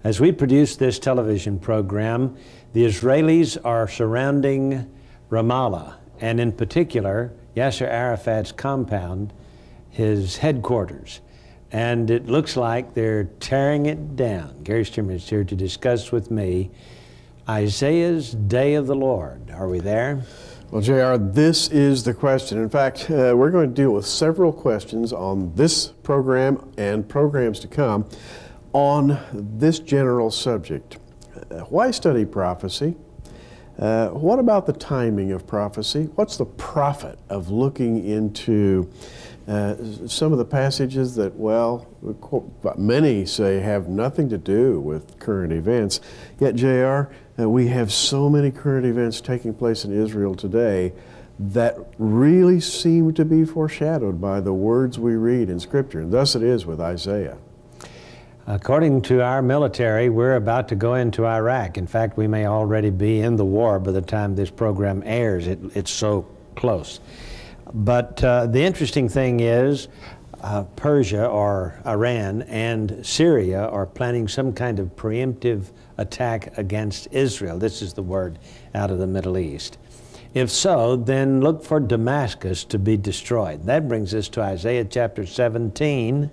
As we produce this television program, the Israelis are surrounding Ramallah, and in particular, Yasser Arafat's compound, his headquarters. And it looks like they're tearing it down. Gary Sturman is here to discuss with me Isaiah's Day of the Lord. Are we there? Well, JR, this is the question. In fact, we're going to deal with several questions on this program and programs to come on this general subject. Why study prophecy? What about the timing of prophecy? What's the profit of looking into some of the passages that, well, many say have nothing to do with current events? Yet, JR, we have so many current events taking place in Israel today that really seem to be foreshadowed by the words we read in Scripture. And thus it is with Isaiah. According to our military, we're about to go into Iraq. In fact, we may already be in the war by the time this program airs. It's so close. But the interesting thing is Persia or Iran and Syria are planning some kind of preemptive attack against Israel. This is the word out of the Middle East. If so, then look for Damascus to be destroyed. That brings us to Isaiah chapter 17,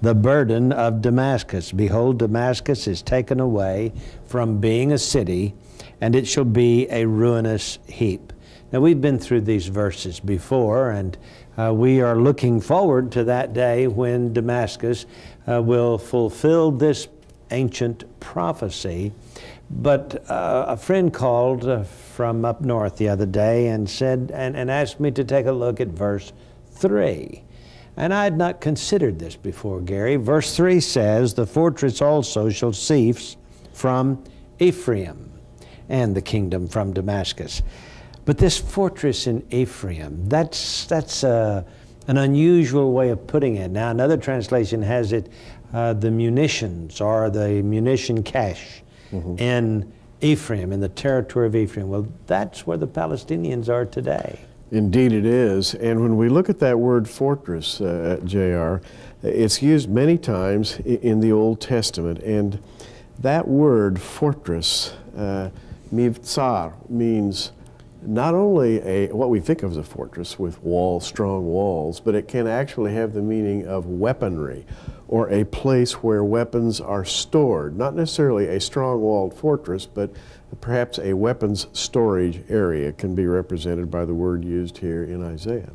the burden of Damascus. Behold, Damascus is taken away from being a city, and it shall be a ruinous heap. Now, we've been through these verses before, and we are looking forward to that day when Damascus will fulfill this ancient prophecy. But a friend called from up north the other day and said, and asked me to take a look at verse 3. And I had not considered this before, Gary. Verse 3 says, the fortress also shall cease from Ephraim, and the kingdom from Damascus. But this fortress in Ephraim, that's an unusual way of putting it. Now, another translation has it, the munitions, or the munition cache in Ephraim, in the territory of Ephraim. Well, that's where the Palestinians are today. Indeed it is. And when we look at that word fortress, JR, it's used many times in the Old Testament. And that word fortress, mivtsar, means not only what we think of as a fortress with walls, strong walls, but it can actually have the meaning of weaponry, or a place where weapons are stored. Not necessarily a strong-walled fortress, but perhaps a weapons storage area can be represented by the word used here in Isaiah.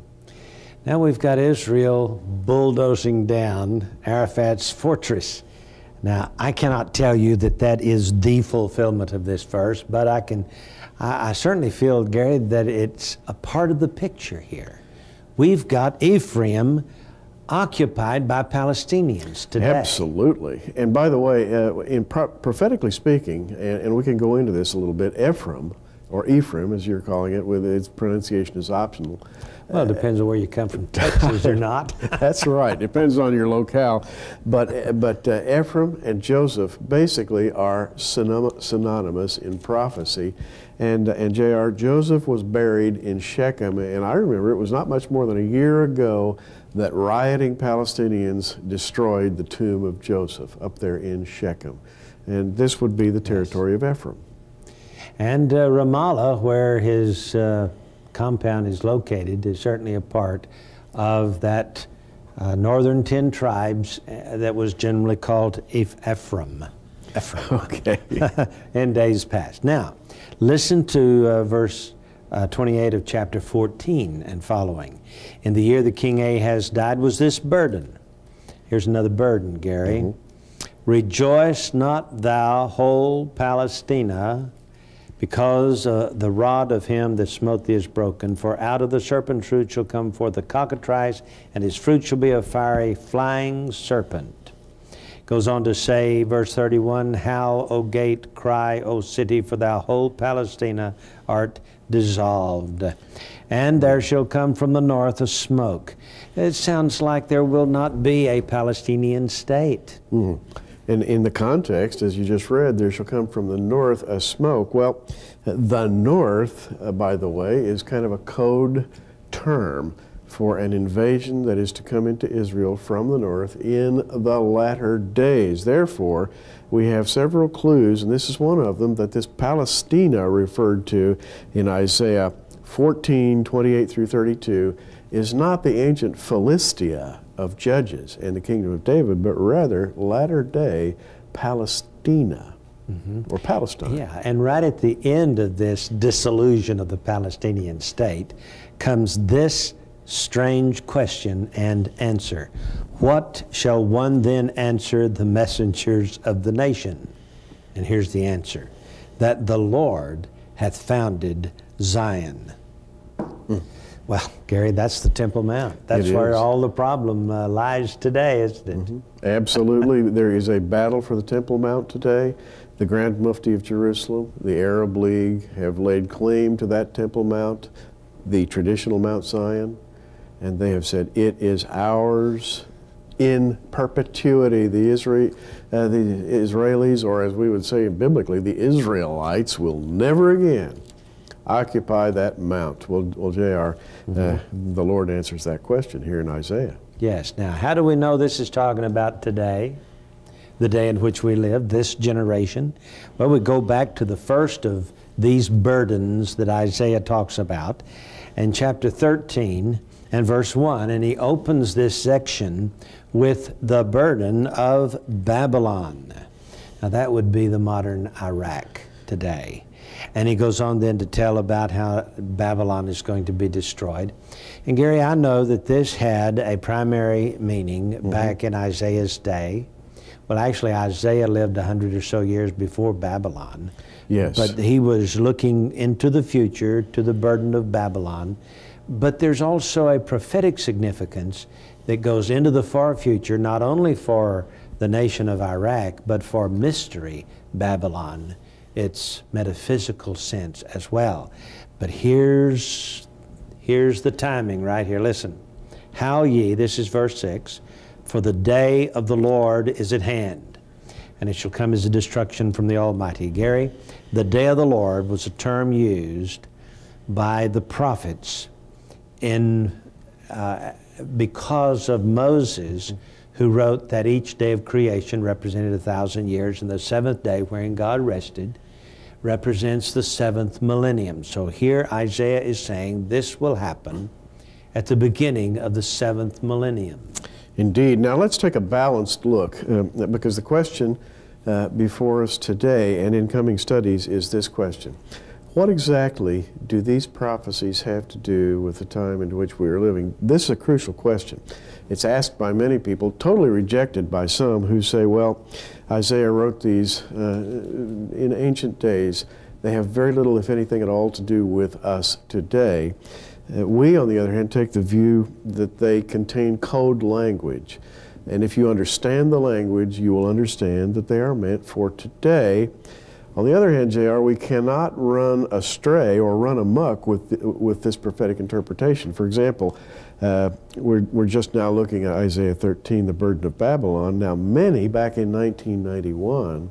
Now we've got Israel bulldozing down Arafat's fortress. Now, I cannot tell you that that is the fulfillment of this verse, but I certainly feel, Gary, that it's a part of the picture here. We've got Ephraim occupied by Palestinians today. Absolutely. And by the way, prophetically speaking, and we can go into this a little bit, Ephraim, or Ephraim as you're calling it, with its pronunciation is optional. Well, it depends on where you come from, Texas or not. That's right. Depends on your locale. But Ephraim and Joseph basically are synonymous in prophecy. And JR, Joseph was buried in Shechem, and I remember it was not much more than a year ago that rioting Palestinians destroyed the tomb of Joseph up there in Shechem. And this would be the territory of Ephraim. And Ramallah, where his compound is located, is certainly a part of that northern 10 tribes that was generally called Ephraim. Okay. In days past. Now, listen to verse 28 of chapter 14 and following. In the year the king Ahaz died was this burden. Here's another burden, Gary. Rejoice not thou, whole Palestina, because the rod of him that smote thee is broken. For out of the serpent's fruit shall come forth a cockatrice, and his fruit shall be a fiery flying serpent. Goes on to say, verse 31, Howl, O gate, cry, O city, for thou whole Palestina art dissolved. And there shall come from the north a smoke. It sounds like there will not be a Palestinian state. And in the context, as you just read, there shall come from the north a smoke. Well, the north, by the way, is kind of a code term for an invasion that is to come into Israel from the north in the latter days. Therefore, we have several clues, and this is one of them, that this Palestina referred to in Isaiah 14, 28 through 32, is not the ancient Philistia of Judges and the kingdom of David, but rather latter-day Palestina, or Palestine. Yeah, and right at the end of this dissolution of the Palestinian state comes this strange question and answer. What shall one then answer the messengers of the nation? And here's the answer: that the Lord hath founded Zion. Well, Gary, that's the Temple Mount. That's where all the problem lies today, isn't it? Absolutely. There is a battle for the Temple Mount today. The Grand Mufti of Jerusalem, the Arab League, have laid claim to that Temple Mount, the traditional Mount Zion, and they have said it is ours in perpetuity. The Israelis, or as we would say biblically, the Israelites, will never again occupy that mount. Well, J.R., the Lord answers that question here in Isaiah. Yes. Now, how do we know this is talking about today, the day in which we live, this generation? Well, we go back to the first of these burdens that Isaiah talks about in chapter 13 and verse 1, and he opens this section with the burden of Babylon. Now, that would be the modern Iraq today. And he goes on then to tell about how Babylon is going to be destroyed. And Gary, I know that this had a primary meaning back in Isaiah's day. Well, actually, Isaiah lived 100 or so years before Babylon. Yes. But he was looking into the future, to the burden of Babylon. But there's also a prophetic significance that goes into the far future, not only for the nation of Iraq, but for mystery Babylon, its metaphysical sense as well. But here's the timing right here. Listen. Howl ye, this is verse 6, for the day of the Lord is at hand, and it shall come as a destruction from the Almighty. Gary, the day of the Lord was a term used by the prophets because of Moses, who wrote that each day of creation represented 1,000 years, and the seventh day wherein God rested represents the seventh millennium. So here Isaiah is saying this will happen at the beginning of the seventh millennium. Indeed. Now let's take a balanced look, because the question before us today and in coming studies is this question: what exactly do these prophecies have to do with the time in which we are living? This is a crucial question. It's asked by many people, totally rejected by some who say, well, Isaiah wrote these in ancient days. They have very little, if anything at all, to do with us today. We, on the other hand, take the view that they contain code language. And if you understand the language, you will understand that they are meant for today. On the other hand, J.R., we cannot run astray or run amok with this prophetic interpretation. For example, we're just now looking at Isaiah 13, the burden of Babylon. Now, many back in 1991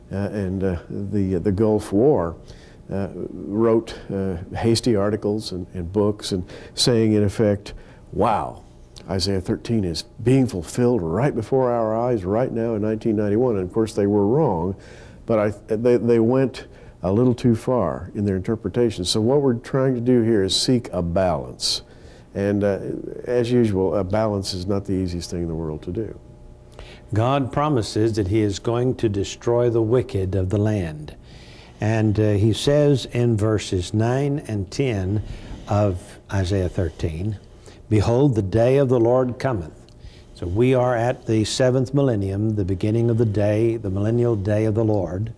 and the Gulf War wrote hasty articles and books and saying, in effect, wow, Isaiah 13 is being fulfilled right before our eyes right now in 1991. And of course, they were wrong. But they went a little too far in their interpretation. So what we're trying to do here is seek a balance. And as usual, a balance is not the easiest thing in the world to do. God promises that He is going to destroy the wicked of the land. And He says in verses 9 and 10 of Isaiah 13, behold, the day of the Lord cometh. So we are at the seventh millennium, the beginning of the day, the millennial day of the Lord.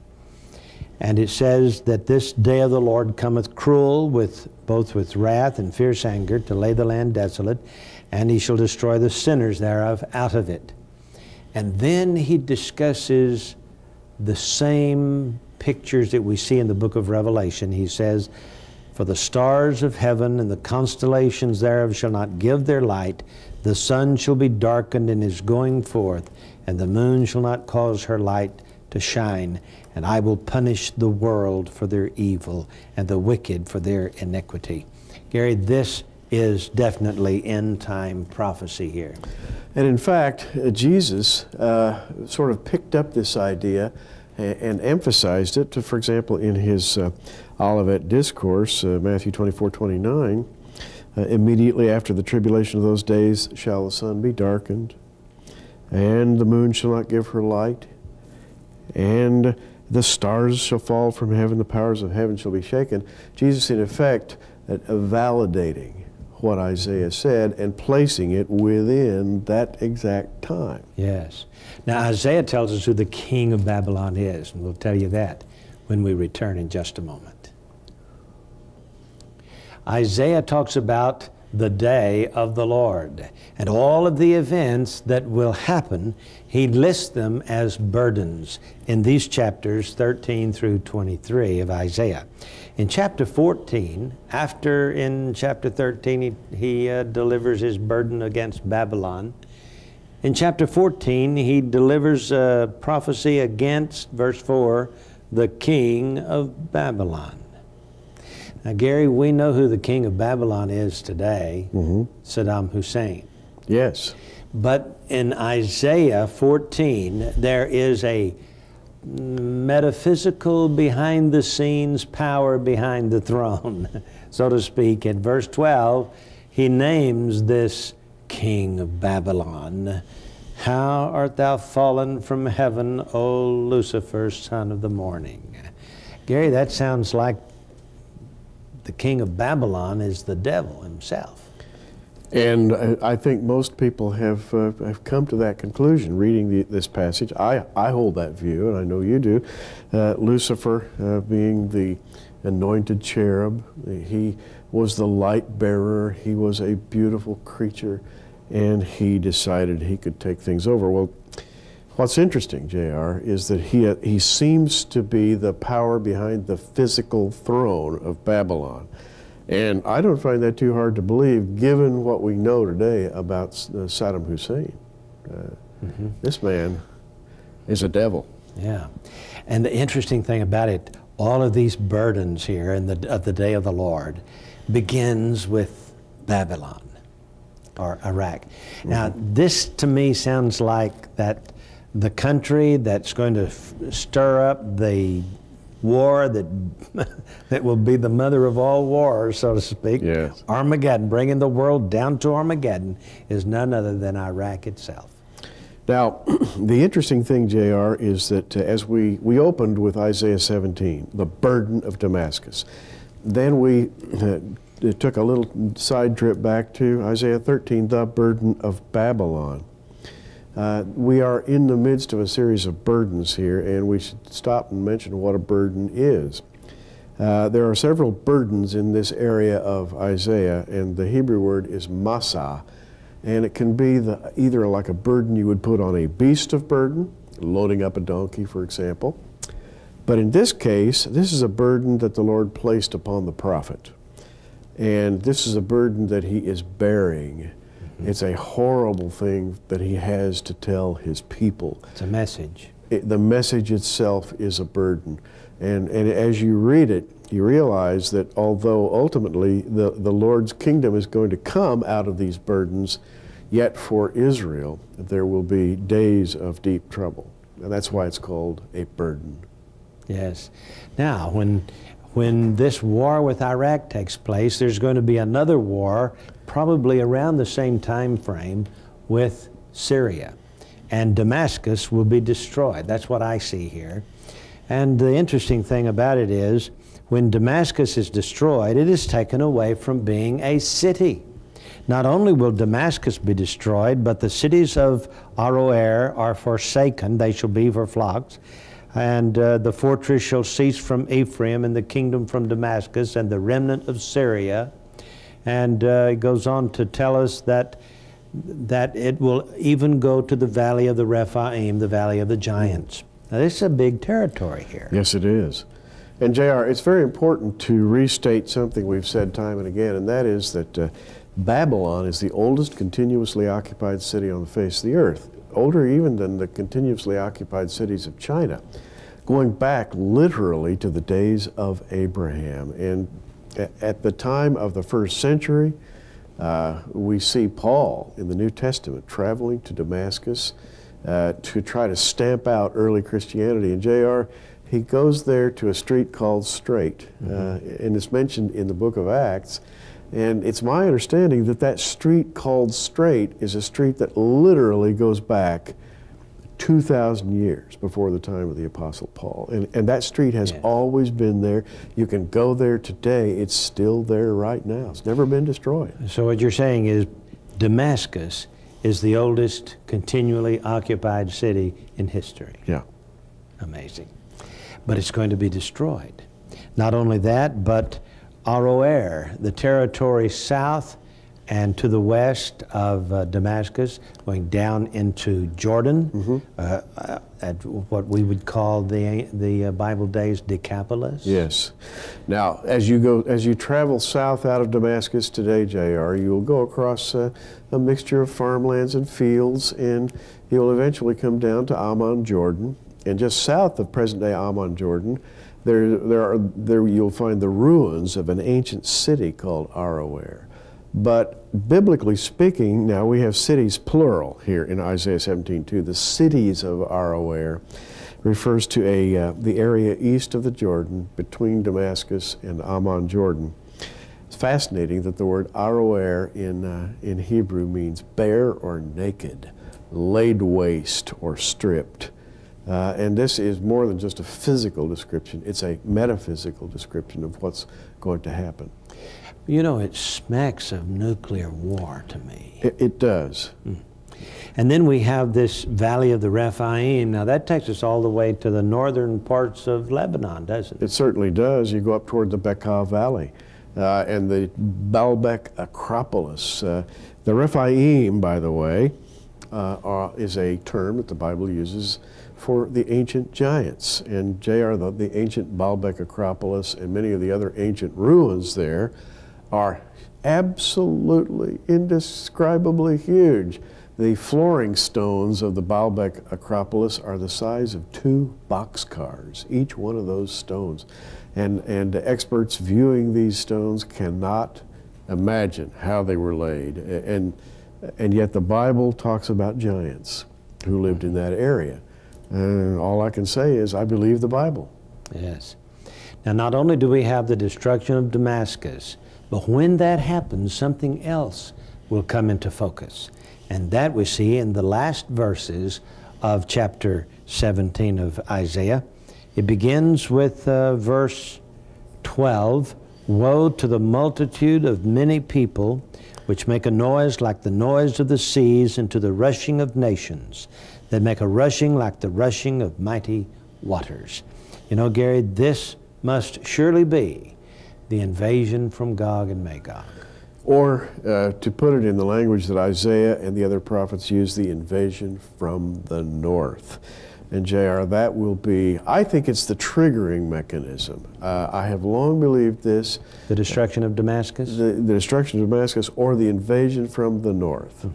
And it says that this day of the Lord cometh cruel, both with wrath and fierce anger, to lay the land desolate, and He shall destroy the sinners thereof out of it. And then He discusses the same pictures that we see in the book of Revelation. He says, for the stars of heaven and the constellations thereof shall not give their light. The sun shall be darkened in his going forth, and the moon shall not cause her light to shine. And I will punish the world for their evil, and the wicked for their iniquity. Gary, this is definitely end-time prophecy here. And in fact, Jesus sort of picked up this idea and emphasized it, for example, in his Olivet Discourse, Matthew 24:29, immediately after the tribulation of those days shall the sun be darkened, and the moon shall not give her light, and the stars shall fall from heaven, the powers of heaven shall be shaken. Jesus, in effect, validating what Isaiah said and placing it within that exact time. Yes. Now, Isaiah tells us who the king of Babylon is, and we'll tell you that when we return in just a moment. Isaiah talks about the day of the Lord, and all of the events that will happen, he lists them as burdens in these chapters 13 through 23 of Isaiah. In chapter 14, after in chapter 13 he delivers his burden against Babylon, in chapter 14 he delivers a prophecy against, verse 4, the king of Babylon. Now, Gary, we know who the king of Babylon is today, Saddam Hussein. Yes. But in Isaiah 14, there is a metaphysical behind-the-scenes power behind the throne, so to speak. In verse 12, he names this king of Babylon. How art thou fallen from heaven, O Lucifer, son of the morning? Gary, that sounds like the king of Babylon is the devil himself. And I think most people have come to that conclusion reading this passage. I hold that view, and I know you do. Lucifer being the anointed cherub, he was the light bearer, he was a beautiful creature, and he decided he could take things over. Well, what's interesting, JR, is that he seems to be the power behind the physical throne of Babylon. And I don't find that too hard to believe, given what we know today about Saddam Hussein. This man is a devil. Yeah. And the interesting thing about it, all of these burdens here of the day of the Lord begins with Babylon or Iraq. Now, this to me sounds like that the country that's going to stir up the war that will be the mother of all wars, so to speak, yes. Armageddon, bringing the world down to Armageddon, is none other than Iraq itself. Now, the interesting thing, JR, is that as we opened with Isaiah 17, the burden of Damascus. Then we took a little side trip back to Isaiah 13, the burden of Babylon. We are in the midst of a series of burdens here, and we should stop and mention what a burden is. There are several burdens in this area of Isaiah, and the Hebrew word is masa, and it can be either like a burden you would put on a beast of burden, loading up a donkey, for example. But in this case, this is a burden that the Lord placed upon the prophet. And this is a burden that he is bearing. It's a horrible thing that he has to tell his people. It's a message. The message itself is a burden. And as you read it, you realize that although ultimately the Lord's kingdom is going to come out of these burdens, yet for Israel there will be days of deep trouble. And that's why it's called a burden. Yes. Now, when this war with Iraq takes place, there's going to be another war probably around the same time frame with Syria. And Damascus will be destroyed. That's what I see here. And the interesting thing about it is, when Damascus is destroyed, it is taken away from being a city. Not only will Damascus be destroyed, but the cities of Aroer are forsaken. They shall be for flocks. And the fortress shall cease from Ephraim, and the kingdom from Damascus, and the remnant of Syria. And it goes on to tell us that it will even go to the valley of the Rephaim, the valley of the giants. Now, this is a big territory here. Yes, it is. And JR, it's very important to restate something we've said time and again, and that is that Babylon is the oldest continuously occupied city on the face of the earth, older even than the continuously occupied cities of China, going back literally to the days of Abraham. And at the time of the first century, We see Paul in the New Testament traveling to Damascus to try to stamp out early Christianity. And J.R., he goes there to a street called Straight, and it's mentioned in the book of Acts. And it's my understanding that that street called Straight is a street that literally goes back 2,000 years before the time of the Apostle Paul. And that street has always been there. You can go there today. It's still there right now. It's never been destroyed. So what you're saying is Damascus is the oldest continually occupied city in history. Yeah. Amazing. But it's going to be destroyed. Not only that, but Aroer, the territory south and to the west of Damascus, going down into Jordan, at what we would call the Bible days Decapolis. Yes. Now, as you travel south out of Damascus today, J.R., you will go across a mixture of farmlands and fields, and you'll eventually come down to Amman, Jordan. And just south of present-day Amman, Jordan, there you'll find the ruins of an ancient city called Aroer. But biblically speaking, now we have cities plural here in Isaiah 17:2. The cities of Aroer refers to the area east of the Jordan, between Damascus and Amman, Jordan. It's fascinating that the word Aroer in Hebrew means bare or naked, laid waste or stripped. And this is more than just a physical description. It's a metaphysical description of what's going to happen. You know, it smacks of nuclear war to me. It does. And then we have this valley of the Rephaim. Now that takes us all the way to the northern parts of Lebanon, doesn't it? It certainly does. You go up toward the Bekaa Valley and the Baalbek Acropolis. The Rephaim, by the way, is a term that the Bible uses for the ancient giants. And J.R., the ancient Baalbek Acropolis and many of the other ancient ruins there are absolutely, indescribably huge. The flooring stones of the Baalbek Acropolis are the size of 2 boxcars, each one of those stones. And experts viewing these stones cannot imagine how they were laid. And yet the Bible talks about giants who lived in that area. And all I can say is I believe the Bible. Yes. Now, not only do we have the destruction of Damascus, but when that happens, something else will come into focus. And that we see in the last verses of chapter 17 of Isaiah. It begins with verse 12, "Woe to the multitude of many people, which make a noise like the noise of the seas, and to the rushing of nations, that make a rushing like the rushing of mighty waters." You know, Gary, this must surely be the invasion from Gog and Magog. Or, to put it in the language that Isaiah and the other prophets use, the invasion from the north. And J.R., that will be, I think it's the triggering mechanism. I have long believed this. The destruction of Damascus? The destruction of Damascus, or the invasion from the north.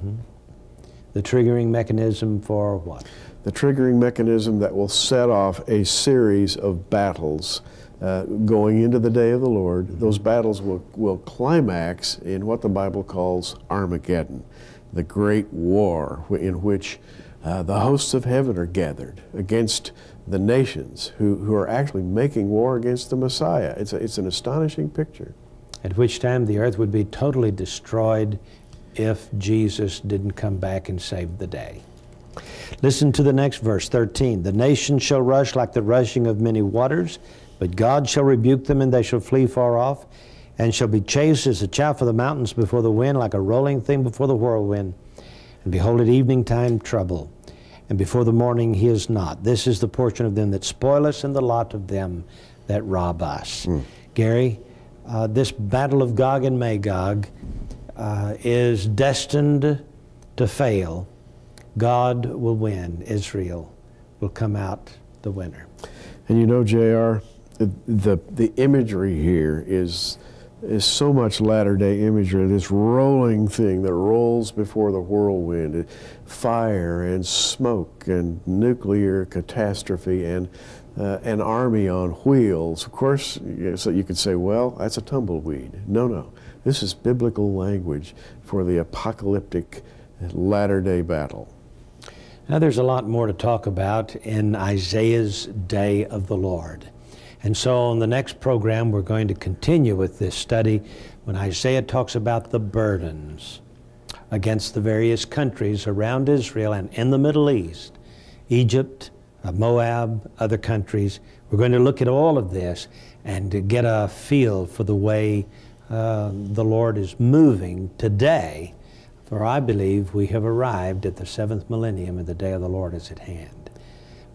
The triggering mechanism for what? The triggering mechanism that will set off a series of battles going into the day of the Lord. Those battles will climax in what the Bible calls Armageddon, the great war in which the hosts of heaven are gathered against the nations who are actually making war against the Messiah. It's an astonishing picture. At which time the earth would be totally destroyed if Jesus didn't come back and save the day. Listen to the next verse, 13. "The nations shall rush like the rushing of many waters, but God shall rebuke them, and they shall flee far off, and shall be chased as the chaff of the mountains before the wind, like a rolling thing before the whirlwind. And behold, at evening time trouble, and before the morning he is not. This is the portion of them that spoil us, and the lot of them that rob us." Gary, this battle of Gog and Magog is destined to fail. God will win. Israel will come out the winner. And you know, J.R., the imagery here is so much latter-day imagery, this rolling thing that rolls before the whirlwind, fire and smoke and nuclear catastrophe and an army on wheels. Of course, so you could say, well, that's a tumbleweed. No. This is biblical language for the apocalyptic latter-day battle. Now there's a lot more to talk about in Isaiah's Day of the Lord. And so on the next program, we're going to continue with this study when Isaiah talks about the burdens against the various countries around Israel and in the Middle East, Egypt, Moab, other countries. We're going to look at all of this and to get a feel for the way the Lord is moving today. For I believe we have arrived at the 7th millennium and the day of the Lord is at hand.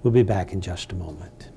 We'll be back in just a moment.